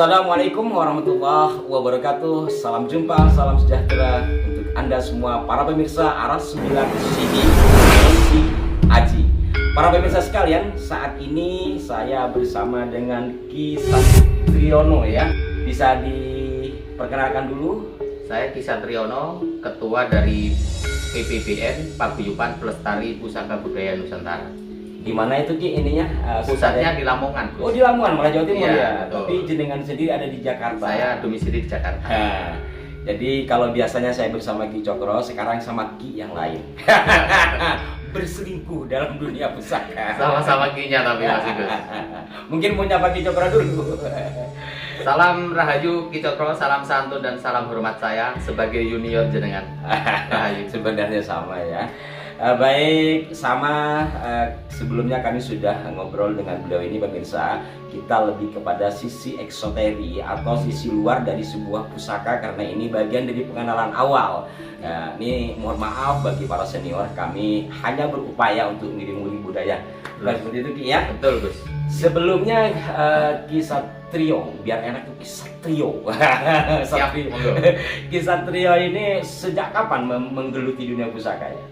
Assalamualaikum warahmatullahi wabarakatuh. Salam jumpa, salam sejahtera untuk Anda semua para pemirsa Aras 9 CD Edisi Aji. Para pemirsa sekalian, saat ini saya bersama dengan Ki Satriono ya. Bisa diperkenalkan dulu? Saya Ki Satriono, ketua dari PPBN Paguyuban Pelestari Pusaka Budaya Nusantara. Di mana itu Ki ininya? Pusatnya di Lamongan. Oh, di Lamongan, malah Jawa Timur ya. Betul. Tapi jenengan sendiri ada di Jakarta. Saya domisili di Jakarta. Jadi kalau biasanya saya bersama Ki Cokro, sekarang sama Ki yang lain. Berselingkuh dalam dunia pusaka. Sama-sama Ki-nya tapi Mas Igus. Mungkin punya Pak Ki Cokro dulu. Salam Rahayu Ki Cokro, salam santun dan salam hormat saya sebagai junior jenengan. Rahayu. Sebenarnya sama ya. Baik, sama sebelumnya kami sudah ngobrol dengan beliau ini pemirsa. Kita lebih kepada sisi eksoteri atau sisi luar dari sebuah pusaka, karena ini bagian dari pengenalan awal. Nah, ini mohon maaf bagi para senior, kami hanya berupaya untuk ngirim-ngirim budaya. Bukan seperti itu Ki ya? Betul Gus. Sebelumnya Ki Satrio, biar enak tuh Ki Satrio. Siap. Ki Satrio ini sejak kapan menggeluti dunia pusaka ya?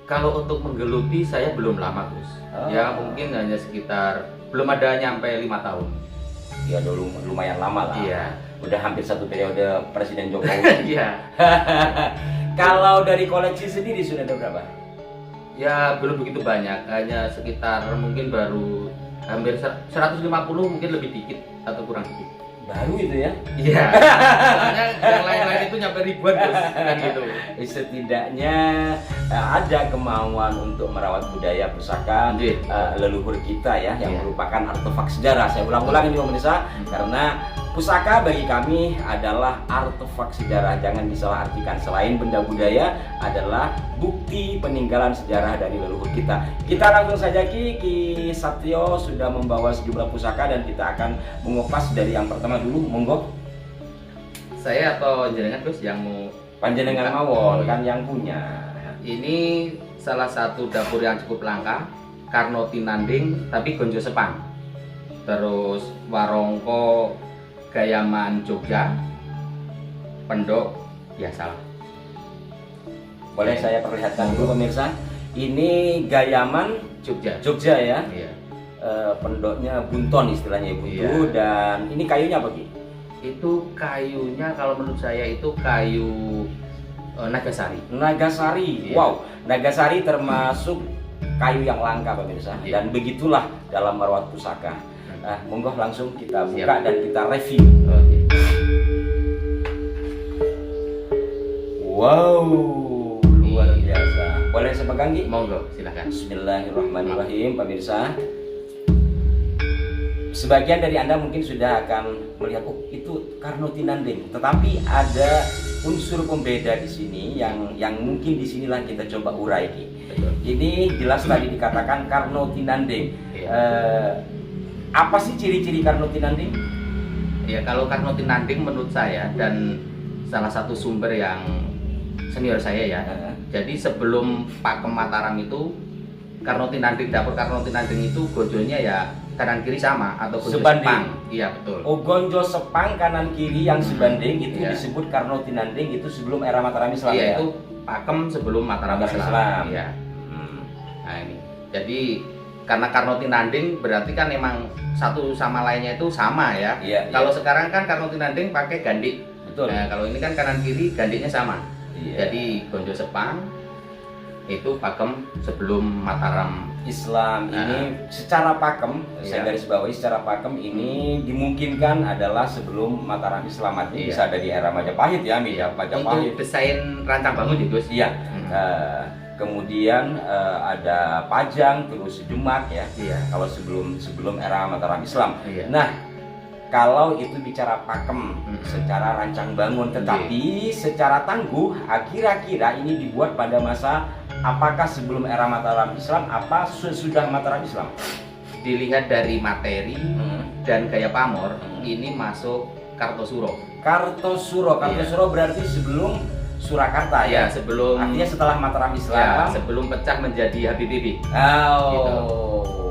Kalau untuk menggeluti saya belum lama Gus. Ya mungkin hanya sekitar belum ada nyampe 5 tahun. Ya dulu lumayan lama lah. Iya. Udah hampir satu periode Presiden Jokowi. Iya. Kalau dari koleksi sendiri sudah ada berapa? Ya belum begitu banyak, hanya sekitar mungkin baru hampir 150, mungkin lebih dikit atau kurang dikit. Baru itu ya? Iya. Soalnya yang lain-lain itu nyampe ribuan Gus, kan gitu. Setidaknya ada kemauan untuk merawat budaya pusaka leluhur kita ya, yang merupakan artefak sejarah. Saya ulang-ulang ini pemirsa, karena pusaka bagi kami adalah artefak sejarah. Jangan disalahartikan, selain benda budaya adalah bukti peninggalan sejarah dari leluhur kita. Kita langsung saja Ki Satrio sudah membawa sejumlah pusaka dan kita akan mengupas dari yang pertama dulu, monggo. Saya atau jenengan Gus yang mau? Panjenengan mawon kan yang punya. Ini salah satu dapur yang cukup langka, Karno Tinanding tapi Gonjo Sepang. Terus Warongko Gayaman Jogja, Pendok biasalah. Boleh saya perlihatkan dulu pemirsa. Ini Gayaman Jogja ya. Iya. Pendoknya bunton istilahnya Buntu. Iya. Dan ini kayunya apa Ki? Itu kayunya kalau menurut saya itu kayu Nagasari. Nagasari. Iya. Wow, Nagasari termasuk kayu yang langka pemirsa. Iya. Dan begitulah dalam merawat pusaka. Nah, monggo langsung kita buka. Siap. Dan kita review. Oke. Wow, luar biasa. Boleh saya pegang Ki? Monggo, silakan. Bismillahirrahmanirrahim pemirsa. Sebagian dari Anda mungkin sudah akan melihat, oh itu Karno Tinanding, tetapi ada unsur pembeda di sini yang mungkin disinilah kita coba urai Ki. Betul. Ini jelas tadi dikatakan Karno Tinanding. Iya. Apa sih ciri-ciri Karno Tinanding? Ya kalau Karno Tinanding menurut saya dan salah satu sumber yang senior saya ya. Jadi sebelum Pakem Mataram itu Karno Tinanding, dapur Karno Tinanding itu gojonya ya kanan kiri sama atau gonjo sepang. Iya betul. Oh, gonjo sepang kanan kiri yang sebanding itu Iya. disebut Karno Tinanding, itu sebelum era Mataram Islam Iya ya. itu Pakem sebelum Mataram Islam. Iya. Nah ini. Jadi karena Karno Tinanding berarti kan emang satu sama lainnya itu sama ya. Iya. Kalau sekarang kan Karno Tinanding pakai gandik. Betul. Nah kalau ini kan kanan kiri gandiknya sama. Iya. Jadi gonjo sepang itu Pakem sebelum Mataram Islam ini secara pakem, saya garis bawahi secara pakem ini dimungkinkan adalah sebelum Mataram Islam, artinya bisa dari era Majapahit ya, Majapahit. Itu desain rancang bangun ya Gus? Iya. Kemudian ada Pajang, terus Demak ya. Iya. Kalau sebelum era Mataram Islam. Iya. Nah, kalau itu bicara pakem secara rancang bangun, tetapi secara tangguh, kira-kira ini dibuat pada masa apakah sebelum era Mataram Islam apa sesudah Mataram Islam? Dilihat dari materi dan gaya pamor, ini masuk Kartosuro. Kartosuro berarti sebelum Surakarta Ya, ya. sebelum Artinya setelah Mataram ya, Islam. sebelum pecah menjadi Habibie. Oh, Gitu.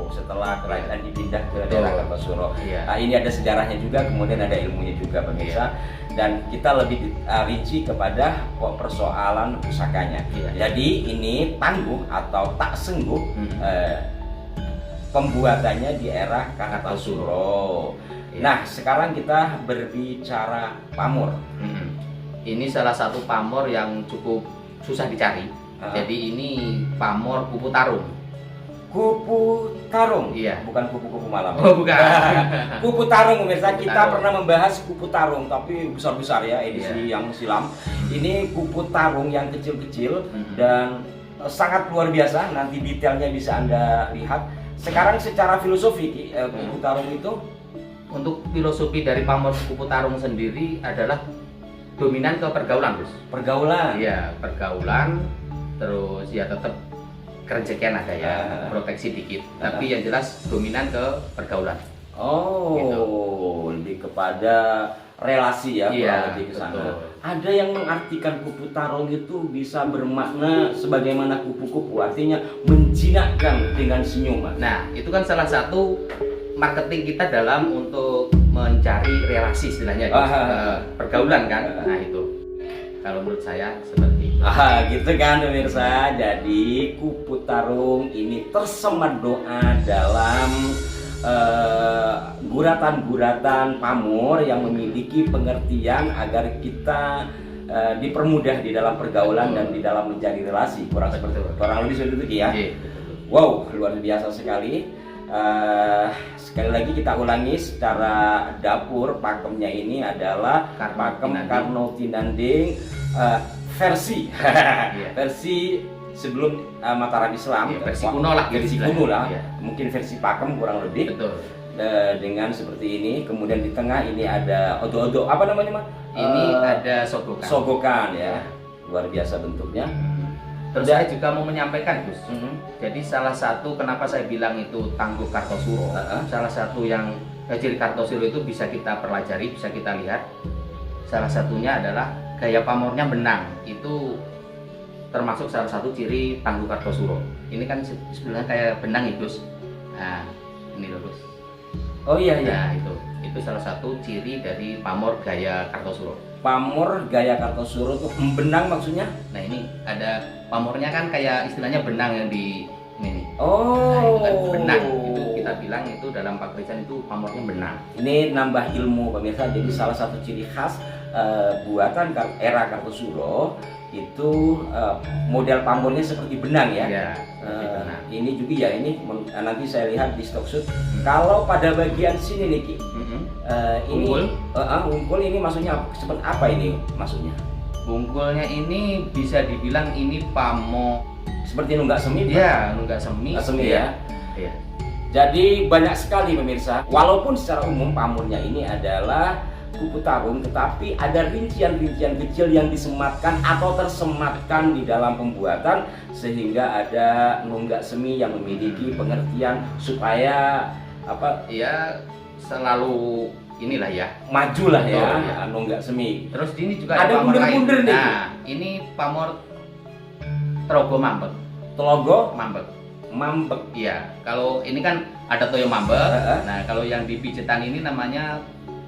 setelah kerajaan dipindah ke Betul. daerah Kartosuro. Iya. Nah, ini ada sejarahnya juga, kemudian ada ilmunya juga pemirsa. Dan kita lebih rinci kepada persoalan pusakanya. Iya. Jadi ini tangguh atau tak sengguh Hmm. pembuatannya di era Kartosuro. Iya. Nah, sekarang kita berbicara pamor. Ini salah satu pamor yang cukup susah dicari. Jadi ini pamor kupu tarung. Kupu tarung, Iya. bukan kupu-kupu malam. Oh, bukan. Kupu tarung pemirsa, Kupu kita tarung. pernah membahas kupu tarung tapi besar-besar ya, edisi yang silam. Ini kupu tarung yang kecil-kecil dan sangat luar biasa. Nanti detailnya bisa Anda lihat. Sekarang secara filosofi kupu tarung itu, Untuk filosofi dari pamor kupu tarung sendiri adalah dominan ke pergaulan, Gus. pergaulan. Iya, pergaulan, terus ya tetap kerejekian ada ya, proteksi dikit. Tapi yang jelas dominan ke pergaulan. Oh, Gitu. lebih kepada relasi ya, Iya, kurang lebih ke sana. betul. Ada yang mengartikan kupu tarung itu bisa bermakna sebagaimana kupu-kupu, artinya menjinakkan dengan senyuman. Nah, itu kan salah satu marketing kita dalam untuk mencari relasi istilahnya, Gus. Pergaulan kan. Nah, itu. Kalau menurut saya seperti itu. Gitu kan pemirsa. Jadi kupu tarung ini tersemat doa dalam guratan-guratan pamor yang memiliki pengertian agar kita dipermudah di dalam pergaulan dan di dalam mencari relasi. Kurang lebih seperti itu ya. Wow, luar biasa sekali. Sekali lagi kita ulangi secara dapur, pakemnya ini adalah pakem Karno Tinanding versi versi sebelum Mataram Islam, versi kuno lah, versi kuno lah. Mungkin versi pakem kurang lebih. Betul. Dengan seperti ini, kemudian di tengah ini ada odo-odo, apa namanya Mas? Ini ada sogokan. Sogokan ya, luar biasa bentuknya. Terus saya juga mau menyampaikan, Gus. Jadi salah satu kenapa saya bilang itu tangguh Kartosuro, salah satu yang ciri Kartosuro itu bisa kita pelajari, bisa kita lihat. Salah satunya adalah gaya pamornya benang. Itu termasuk salah satu ciri tangguh Kartosuro. Ini kan sebenarnya kayak benang itu, Gus. Nah, ini loh, Gus. Oh iya iya. Nah, itu salah satu ciri dari pamor gaya Kartosuro. Pamor gaya Kartosuro itu benang maksudnya? Nah, ini ada pamornya kan kayak istilahnya benang yang di ini. Oh. Nah, itu kan benang. Itu kita bilang itu dalam pabrikan itu pamornya benang. Ini nambah ilmu pemirsa. Jadi salah satu ciri khas buatan era Kartosuro itu model pamornya seperti benang ya. Iya, seperti benang. Ini juga ya, ini nanti saya lihat di stok shoot. Kalau pada bagian sini nih Ki, ini ungkul ini maksudnya seperti apa ini maksudnya? Bungkulnya ini bisa dibilang ini pamor Seperti nunggak semi? ya, nunggak semi. Semi ya. Iya. Jadi banyak sekali pemirsa. Walaupun secara umum pamornya ini adalah kupu tarung, tetapi ada rincian-rincian kecil yang disematkan atau tersematkan di dalam pembuatan sehingga ada nunggak semi yang memiliki pengertian supaya apa? Ya, selalu inilah ya. Majulah ya, Betul, ya. nunggak semi. Terus ini juga Ada pamor lain. bunder-bunder nih. Nah, ini pamor Trogo Mambek. Telogo Mambek. mambek. Iya, kalau ini kan ada toyo mambek. Nah, kalau yang di pijetan ini namanya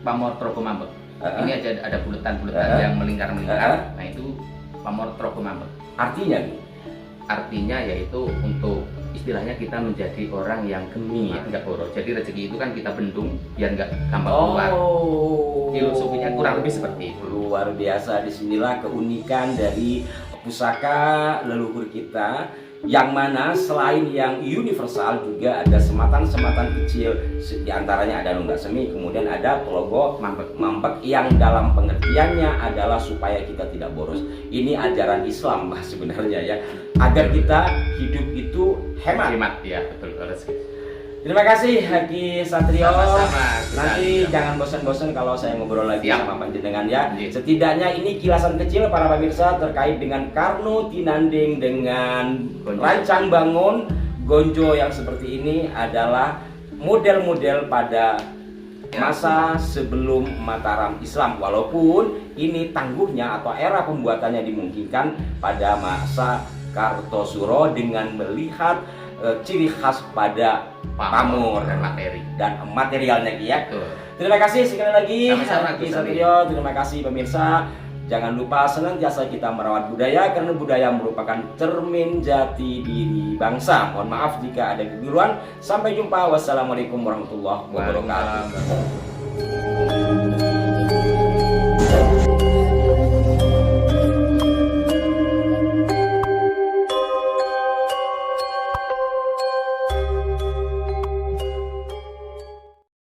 pamor Trogo Mambek. Ini ada buletan-buletan yang melingkar-melingkar. Nah, itu pamor Trogo Mambek. Artinya nih, Artinya yaitu untuk istilahnya kita menjadi orang yang geni, ya, nggak boros. Jadi rezeki itu kan kita bendung biar nggak gampang keluar. Filosofinya kurang lebih seperti itu. Luar biasa. Disinilah keunikan dari pusaka leluhur kita, yang mana selain yang universal juga ada sematan-sematan kecil, di antaranya ada nunggak semi, kemudian ada telogo mambek yang dalam pengertiannya adalah supaya kita tidak boros. Ini ajaran Islam bah sebenarnya ya, agar kita hidup itu hemat. Ya, betul. Terima kasih Haki Satrio. Sama-sama. Nanti jangan bosan-bosan kalau saya ngobrol lagi sama panjenengan ya. Iya. Setidaknya ini kilasan kecil para pemirsa terkait dengan Karno Tinanding dengan Gonjo. rancang bangun Gonjo yang seperti ini adalah model-model pada masa sebelum Mataram Islam, walaupun ini tangguhnya atau era pembuatannya dimungkinkan pada masa Kartosuro dengan melihat ciri khas pada pamor dan materialnya ya. Terima kasih sekali lagi Ki Satrio, terima kasih pemirsa. Jangan lupa senantiasa kita merawat budaya karena budaya merupakan cermin jati diri bangsa. Mohon maaf jika ada kekeliruan. Sampai jumpa. Wassalamualaikum warahmatullahi wabarakatuh.